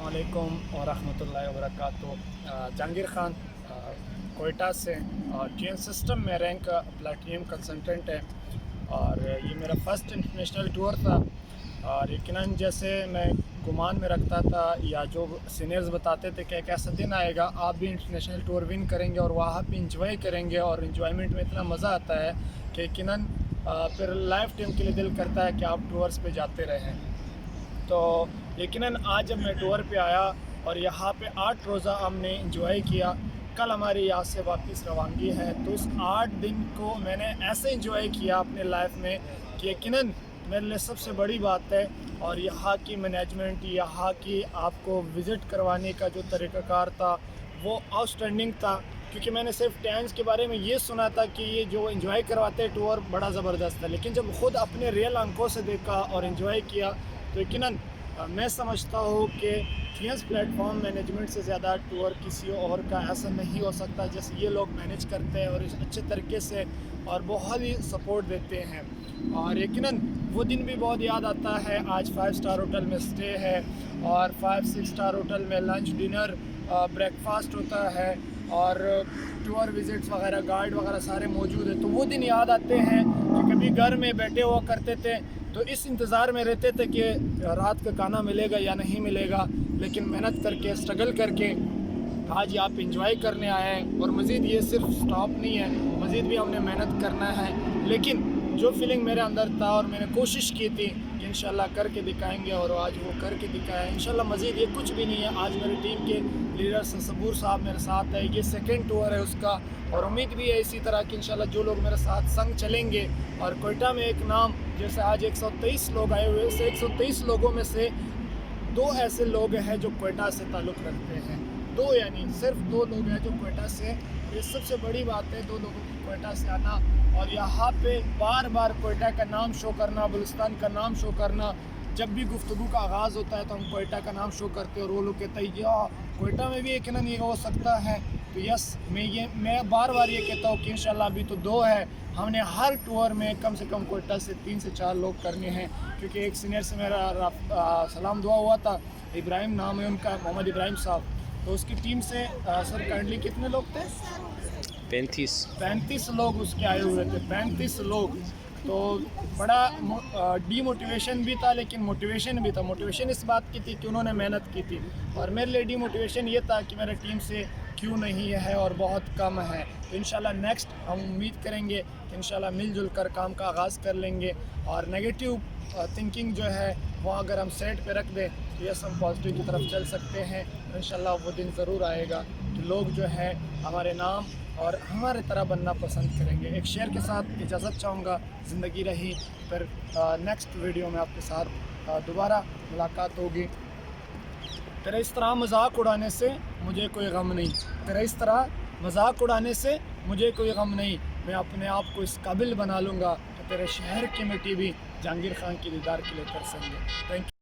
अस्सलाम वालेकुम वरहमतुल्लाहि वबरकातुहू। जहांगीर खान कोयटा से ट्रेन सिस्टम में रैंक प्लेटिनियम कंसल्टेंट है और ये मेरा फ़र्स्ट इंटरनेशनल टूर था। और यकीनन जैसे मैं गुमान में रखता था या जो सीनियर्स बताते थे कि एक ऐसा दिन आएगा आप भी इंटरनेशनल टूर विन करेंगे और वहाँ पे इंजॉय करेंगे और इंजॉयमेंट में इतना मज़ा आता है कि यकीनन फिर लाइफ टाइम के लिए दिल करता है कि आप टूर्स पे जाते रहें। तो यकीनन आज जब मैं टूर पे आया और यहाँ पे 8 रोज़ा हमने इंजॉय किया, कल हमारी यहाँ से वापस रवानगी है, तो उस 8 दिन को मैंने ऐसे इंजॉय किया अपने लाइफ में कि यकीनन मेरे लिए सबसे बड़ी बात है। और यहाँ की मैनेजमेंट, यहाँ की आपको विज़िट करवाने का जो तरीक़ाकार था वो आउटस्टैंडिंग था, क्योंकि मैंने सिर्फ टैंक्स के बारे में ये सुना था कि ये जो एंजॉय करवाते हैं टूर बड़ा ज़बरदस्त है, लेकिन जब ख़ुद अपने रियल आंखों से देखा और एंजॉय किया तो यकीनन मैं समझता हूँ कि ट्रेंस प्लेटफॉर्म मैनेजमेंट से ज़्यादा टूर किसी और का ऐसा नहीं हो सकता जैसे ये लोग मैनेज करते हैं और इस अच्छे तरीके से और बहुत ही सपोर्ट देते हैं। और यकीनन वो दिन भी बहुत याद आता है। आज 5 स्टार होटल में स्टे है और 5-6 स्टार होटल में लंच डिनर ब्रेकफास्ट होता है और टूर विज़िट्स वगैरह गाइड वगैरह सारे मौजूद है। तो वो दिन याद आते हैं कि कभी घर में बैठे हुआ करते थे तो इस इंतज़ार में रहते थे कि रात का खाना मिलेगा या नहीं मिलेगा, लेकिन मेहनत करके स्ट्रगल करके आज यहाँ पे इंजॉय करने आए हैं। और मज़ीद ये सिर्फ स्टॉप नहीं है, मज़ीद भी हमने मेहनत करना है। लेकिन जो फीलिंग मेरे अंदर था और मैंने कोशिश की थी कि इंशाल्लाह करके दिखाएंगे और आज वो करके दिखाया इंशाल्लाह। मज़ीद ये कुछ भी नहीं है। आज मेरी टीम के लीडर सबूर साहब मेरे साथ है, ये सेकंड टूर है उसका और उम्मीद भी है इसी तरह कि इंशाल्लाह जो लोग मेरे साथ संग चलेंगे। और कोयटा में एक नाम जैसे आज 123 लोग आए हुए, से 123 लोगों में से 2 ऐसे लोग हैं जो कोयटा से ताल्लुक़ रखते हैं। 2 यानी सिर्फ 2 लोग हैं जो कोयटा से, ये सबसे बड़ी बात है 2 लोगों को कोयटा से आना और यहाँ पे बार बार कोयटा का नाम शो करना, बलुस्तान का नाम शो करना। जब भी गुफ्तगू का आगाज़ होता है तो हम कोयटा का नाम शो करते हैं और वो लोग कहते हैं या कोयटा में भी यकीनन ये हो सकता है। तो यस, मैं बार बार ये कहता हूँ कि इंशाल्लाह अभी तो 2 है, हमने हर टूर में कम से कम कोयटा से 3 से 4 लोग करने हैं। क्योंकि एक सीनियर से मेरा सलाम दुआ हुआ था, इब्राहिम नाम है उनका, मोहम्मद इब्राहिम साहब, तो उसकी टीम से सर काइंडली कितने लोग थे? 35 लोग उसके आए हुए थे, 35 लोग। तो बड़ा डीमोटिवेशन भी था लेकिन मोटिवेशन भी था। मोटिवेशन इस बात की थी कि उन्होंने मेहनत की थी और मेरे लिए डीमोटिवेशन ये था कि मेरे टीम से क्यों नहीं है और बहुत कम है। तो इंशाल्लाह नेक्स्ट हम उम्मीद करेंगे कि इंशाल्लाह मिलजुल कर काम का आगाज़ कर लेंगे और नेगेटिव थिंकिंग जो है वो अगर हम सेट पे रख दें तो यस हम पॉजिटिव की तरफ चल सकते हैं। तो इंशाल्लाह वो दिन ज़रूर आएगा कि लोग जो है हमारे नाम और हमारे तरह बनना पसंद करेंगे। एक शेर के साथ इजाज़त चाहूँगा, ज़िंदगी रही, फिर नेक्स्ट वीडियो में आपके साथ दोबारा मुलाकात होगी। तेरा इस तरह मजाक उड़ाने से मुझे कोई गम नहीं, तेरा इस तरह मजाक उड़ाने से मुझे कोई गम नहीं, मैं अपने आप को इस काबिल बना लूँगा कि तेरे शहर की मिट्टी भी जहांगीर खान के दीदार के लिए तरसेंगे। Thank you.